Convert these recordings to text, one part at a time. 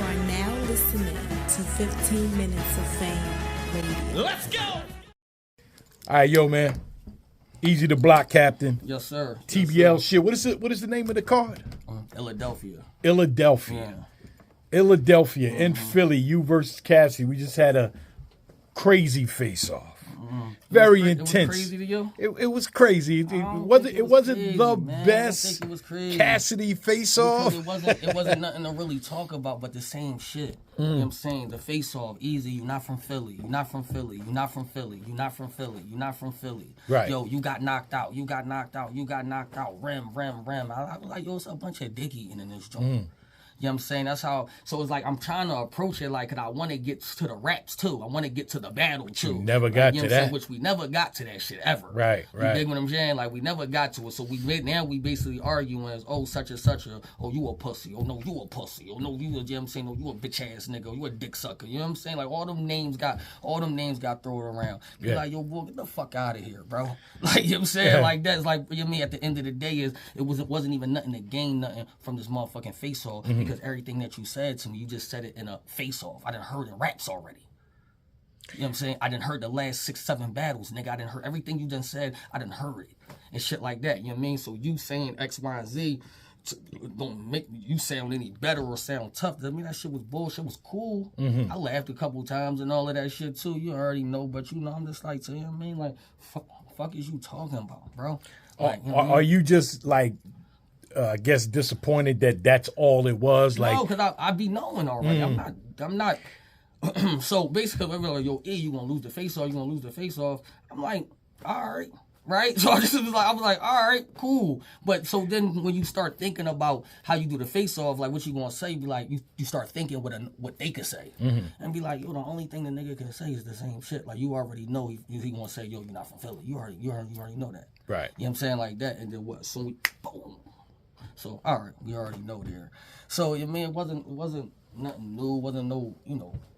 are now listening to 15 Minutes of Fame Radio. Let's go! All right, yo, man. Eazy the block captain. Yes, sir. TBL yes, sir. shit. What is it? What is the name of the card? Philadelphia. Philadelphia. Yeah. Philadelphia in Philly. You versus Cassidy. We just had a crazy face-off. Very intense. It was crazy to you? It was crazy. It wasn't crazy, the man. best I don't think it was crazy. Cassidy face-off. It wasn't nothing to really talk about but the same shit. You know what I'm saying? The face-off, Eazy, you not from Philly. You not from Philly. You not from Philly. You not from Philly. You not from Philly. Right. Yo, you got knocked out. You got knocked out. You got knocked out. Rem. I was like, yo, it's a bunch of dick eating in this joint. You know what I'm saying? That's how, so it's like I'm trying to approach it like, cause I want to get to the raps too. I want to get to the battle too. We never got you know to that. Which we never got to that shit ever. Right. You dig what I'm saying? Like we never got to it. So now we basically arguing as, oh, such and such a, oh, you a pussy. Oh, no, you a pussy. Oh, no, you a, you know what I'm saying? Oh, you a bitch ass nigga. You a dick sucker. You know what I'm saying? Like all them names got thrown around. Be like, yo, boy, get the fuck out of here, bro. Like, you know what I'm saying? Like that's like, you know what I mean? At the end of the day it wasn't even nothing to gain nothing from this motherfucking face off because everything that you said to me, you just said it in a face-off. I done heard in raps already. You know what I'm saying? I done heard the last 6-7 battles, nigga. I done heard everything you done said. I done heard it and shit like that. You know what I mean? So you saying X, Y, and Z don't make you sound any better or sound tough. I mean, that shit was bullshit. It was cool. I laughed a couple times and all of that shit too. You already know, but you know, I'm just like, you know what I mean? Like, fuck is you talking about, bro? Like, you know are you just like, I guess disappointed that that's all it was? Like, no, because I be knowing already. I'm not. So basically, everybody like, yo, you gonna lose the face off? You gonna lose the face off? I'm like, all right, right. So I was like, all right, cool. But so then when you start thinking about how you do the face off, like what you gonna say, be like, you start thinking what they could say, and be like, yo, the only thing the nigga can say is the same shit. Like you already know he gonna say, yo, you're not from Philly. You already know that, right? You know what I'm saying, like that, and then what? So we boom. So all right, we already know there. So I mean, it wasn't nothing new. Wasn't no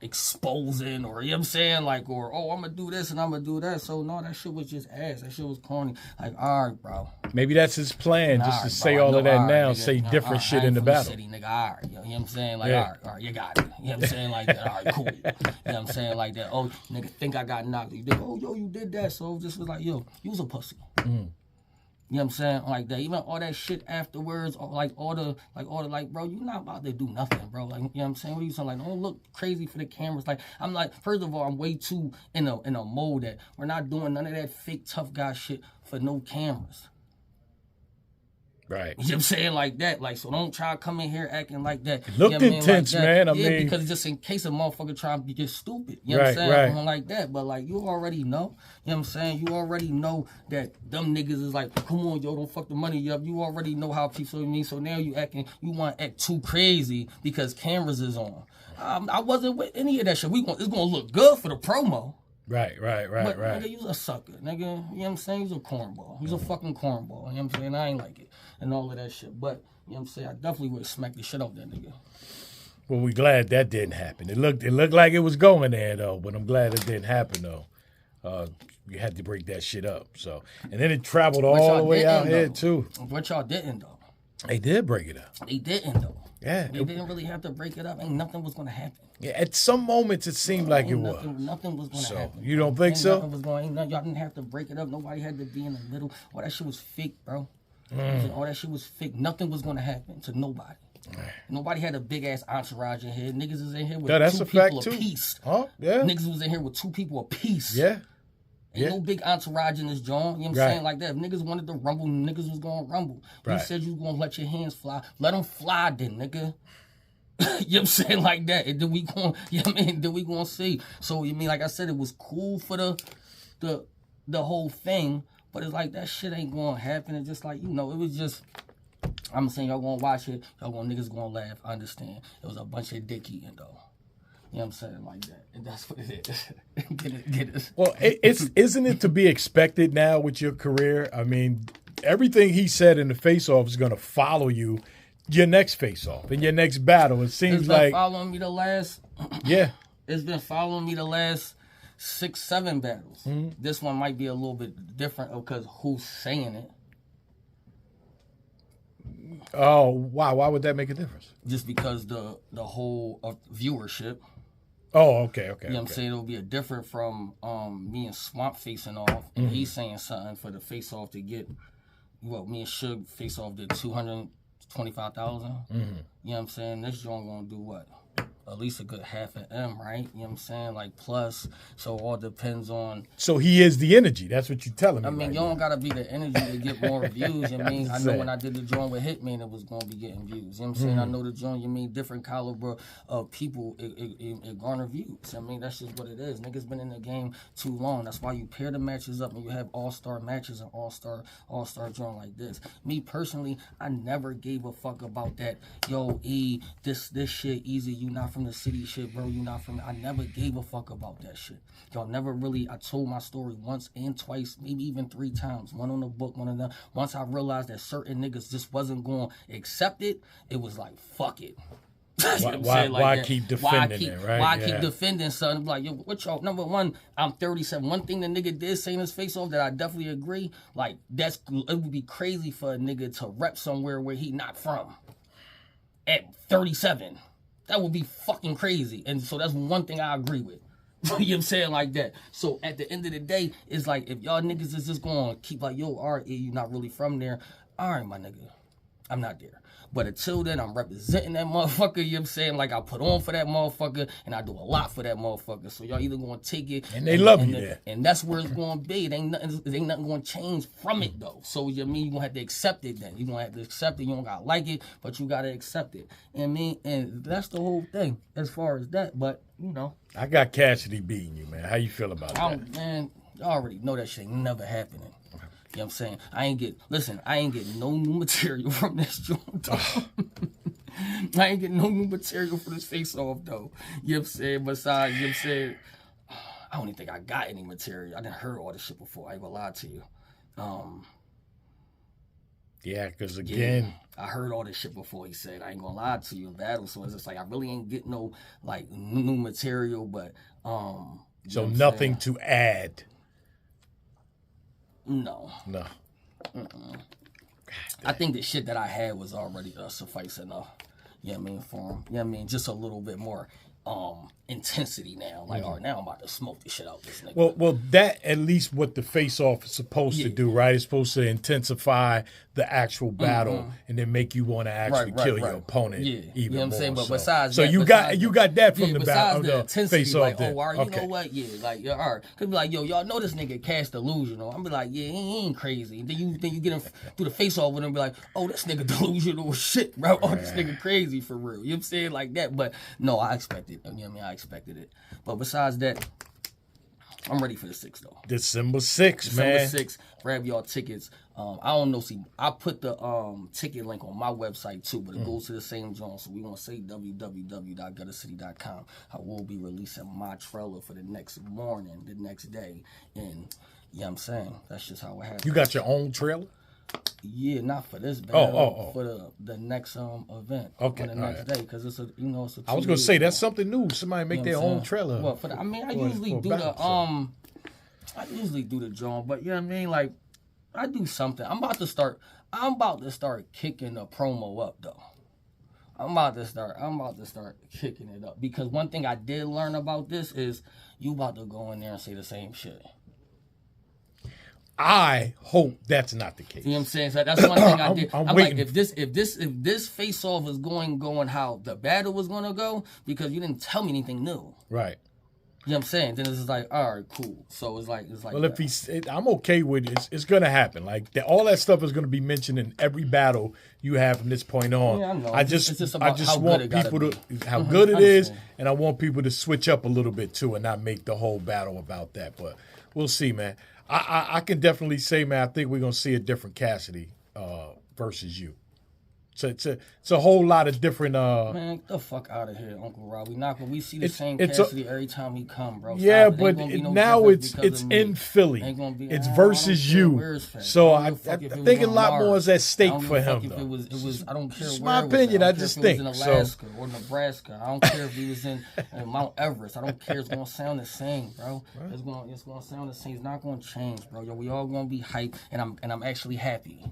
exposing or you know what I'm saying, like, or oh, I'm gonna do this and I'm gonna do that. So no, that shit was just ass. That shit was corny. Like all right, bro. Maybe that's his plan, just to say all of that now, say different shit in the battle. City, nigga, all right, you know what I'm saying? Like all right, you got it. You know what I'm saying? Like that. All right, cool. You know what I'm saying? Like that. Oh, nigga, think I got knocked. You did. Oh, yo, you did that. So this was like, yo, you was a pussy. You know what I'm saying? Like that, even all that shit afterwards, or like all the bro, you not about to do nothing, bro. Like, you know what I'm saying? What are you saying? Like, don't look crazy for the cameras. Like, I'm like, first of all, I'm way too in a mode that we're not doing none of that fake tough guy shit for no cameras. Right. You know what I'm saying? Like that. Like, so don't try to come in here acting like that. Look you know intense, like man. I mean, because just in case a motherfucker try to get stupid. You know what I'm saying? Right. Like that. But like, you already know. You know what I'm saying? You already know that them niggas is like, come on, yo, don't fuck the money up. You already know how people mean. So now you want to act too crazy because cameras is on. I wasn't with any of that shit. It's going to look good for the promo. Right. But nigga, you was a sucker, nigga. You know what I'm saying? He's a cornball. He's a fucking cornball. You know what I'm saying? I ain't like it. And all of that shit. But, you know what I'm saying? I definitely would have smacked the shit out that nigga. Well, we glad that didn't happen. It looked like it was going there, though. But I'm glad it didn't happen, though. You had to break that shit up. So, and then it traveled all the way out here, too. But y'all didn't, though. They did break it up. They didn't, though. Yeah. They didn't really have to break it up. Ain't nothing was going to happen. Yeah, at some moments it seemed like it was. Nothing was going to happen. You don't think so? Y'all didn't have to break it up. Nobody had to be in the middle. All that shit was fake, bro. All that shit was fake. Nothing was going to happen to nobody. Nobody had a big ass entourage in here. Niggas was in here with two people apiece. Huh? Yeah. Niggas was in here with 2 people apiece. Yeah. Ain't no big entourage in this joint. You know what I'm saying? Like that. If niggas wanted to rumble, niggas was going to rumble. You said you was going to let your hands fly. Let them fly then, nigga. You know what I'm saying? Like that. And then we going, you know what I mean? Then we going to see. So, you mean, like I said, it was cool for the whole thing. But it's like that shit ain't going to happen. It's just like, you know, it was just, I'm saying y'all going to watch it. Niggas going to laugh. I understand. It was a bunch of dick eating, though. You know what I'm saying? Like that. And that's what it is. Get it. Well, isn't it to be expected now with your career? I mean, everything he said in the face-off is going to follow you your next face-off in your next battle. It seems like following me the last. Yeah. It's been following me the last 6-7 battles. This one might be a little bit different because who's saying it. Oh, why? Why would that make a difference? Just because the whole viewership. Oh, okay. You know what I'm saying? It'll be a different from me and Swamp facing off, and he's saying something for the face off to get. Well, me and Suge face off did 225,000. You know what I'm saying? This joint gonna do what? At least a good half an M, right? You know what I'm saying? Like plus, so all depends on. So he is the energy. That's what you're telling me. I mean, you don't gotta be the energy to get more views. You know what I mean, I know when I did the joint with Hitman, it was gonna be getting views. You know what I'm saying? I know the joint. You mean different caliber of people, it garner views. I mean, that's just what it is. Niggas been in the game too long. That's why you pair the matches up and you have all-star matches and all-star joint like this. Me personally, I never gave a fuck about that. Yo, this shit Eazy. You not from the city shit, bro. You not from. I never gave a fuck about that shit. Y'all never really. I told my story once and twice, maybe even 3 times. One on the book, one of them. Once I realized that certain niggas just wasn't going to accept it, it was like fuck it. Why keep defending it, right? Why keep defending something? Like, yo, what y'all? Number one, I'm 37. One thing the nigga did say in his face off that I definitely agree. Like, it would be crazy for a nigga to rep somewhere where he not from at 37. That would be fucking crazy. And so that's one thing I agree with. You know what I'm saying? Like that. So at the end of the day, it's like if y'all niggas is just going to keep like, yo, all right, you not really from there. All right, my nigga. I'm not there. But until then, I'm representing that motherfucker, you know what I'm saying? Like, I put on for that motherfucker, and I do a lot for that motherfucker. So y'all either going to take it. And they love you there. And that's where it's going to be. It ain't nothing going to change from it, though. So, you know what I mean? You're going to have to accept it then. You're going to have to accept it. You don't got to like it, but you got to accept it. You know what I mean? And that's the whole thing as far as that. But, you know. I got Cassidy beating you, man. How you feel about that? Man, y'all already know that shit ain't never happening. You know what I'm saying? I ain't get no new material from this joint. I ain't getting no new material for this face-off, though. You know what I'm saying? Besides, you know what I'm saying? I don't even think I got any material. I didn't heard all this shit before. I ain't gonna lie to you. Yeah, because again... I heard all this shit before, he said. I ain't gonna lie to you in battle. So it's just like, I really ain't getting no, like, new material, but... so nothing to add. No. Mm-mm. I think the shit that I had was already suffice enough. You know what I mean? For him. You know what I mean? Just a little bit more intensity now. Like, all right, now I'm about to smoke the shit out this nigga. Well, that at least what the face-off is supposed to do, right? It's supposed to intensify the actual battle and then make you want to actually kill your opponent even you know what I'm more. saying? But So, besides so that, you got that from the battle, the intensity, face-off. like, then. oh, all right, you know what? Yeah, like, yeah, all right. Could be like, yo, y'all know this nigga cast delusional. I'm be like, yeah, he ain't crazy. And then you get him through the face-off with him and be like, oh, this nigga delusional shit, bro. Oh, this nigga crazy for real. You know what I'm saying? Like that. But no, I expected it. You know what I mean? I expected it. But besides that, I'm ready for the 6th, though. December 6th, man. December 6th. Grab y'all tickets. I don't know. See, I put the ticket link on my website, too, but it goes to the same joint. So we want to say www.guttercity.com. I will be releasing my trailer for the next morning, the next day. And, you know what I'm saying? That's just how it happens. You got your own trailer? Yeah, not for this battle. For the next event. Okay, on the next day, because it's a it's a. I was gonna say that's something new. Somebody make their own trailer. Well, I usually do the drawing, but you know what I mean. Like, I do something. I'm about to start kicking the promo up though. I'm about to start kicking it up because one thing I did learn about this is you about to go in there and say the same shit. I hope that's not the case. You know what I'm saying? So that's one thing I did. I'm waiting. Like, if this face off is going how the battle was gonna go, because you didn't tell me anything new. Right. You know what I'm saying? Then it's just like, all right, cool. So it's like. Well, I'm okay with it. It's gonna happen. Like all that stuff is gonna be mentioned in every battle you have from this point on. Yeah, I know. I just want people to how Mm-hmm. good it is, and I want people to switch up a little bit too, and not make the whole battle about that. But we'll see, man. I can definitely say, man, I think we're gonna see a different Cassidy versus you. So it's a whole lot of different. Man, get the fuck out of here, Uncle Rob. We see the same Cassidy every time he come, bro. Yeah, but now it's in Philly. It's versus you. So I think a lot more is at stake for him, though. It was. I don't care. It's where my it was. opinion. I don't just care if think it was in Alaska or Nebraska. I don't care if he was in Mount Everest. I don't care. It's gonna sound the same, bro. It's gonna sound the same. It's not gonna change, bro. Yo, we all gonna be hyped, and I'm actually happy.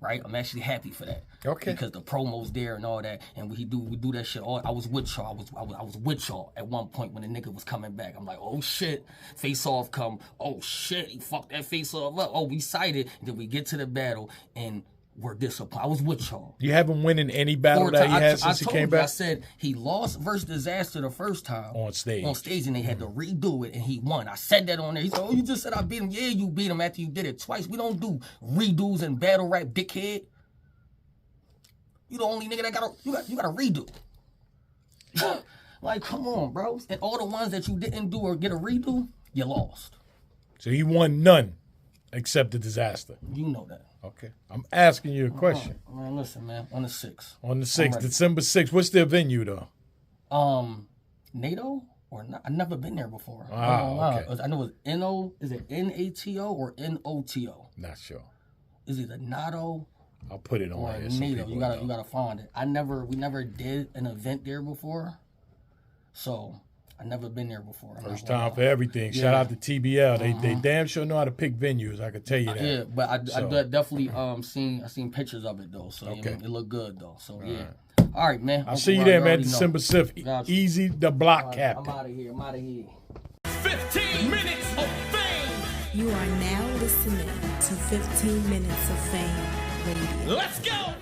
right? I'm actually happy for that. Okay. Because the promo's there and all that, and we do that shit. I was with y'all. I was with y'all at one point when the nigga was coming back. I'm like, oh shit, face off come. Oh shit, he fucked that face off up. Oh, we sighted. And then we get to the battle and we're disappointed. I was with y'all. You haven't won in any battle that he had since he came back? I said he lost versus Disaster the first time. On stage. On stage, and they had to redo it, and he won. I said that on there. He said, oh, you just said I beat him. Yeah, you beat him after you did it twice. We don't do redos in battle rap, dickhead. You the only nigga that you got to redo. Like, come on, bro. And all the ones that you didn't do or get a redo, you lost. So he won none except the Disaster. You know that. Okay. I'm asking you a question. Man, listen, man. On the 6th. On the 6th, December 6th. What's their venue, though? NATO? Or not? I've never been there before. Okay. I know it's N-O. Is it N-A-T-O or N-O-T-O? Not sure. Is it a NATO I'll put it on or here. So NATO? You gotta find it. We never did an event there before. So I never been there before. First time for everything. Shout out to TBL. They damn sure know how to pick venues. I can tell you that. Yeah, but I definitely seen pictures of it though. So okay. it looked good though. So yeah. All right, man. I'll see you there, man. December 6th. Eazy the Block Captain. I'm out of here. 15 minutes of fame. You are now listening to 15 Minutes of Fame Radio. Let's go.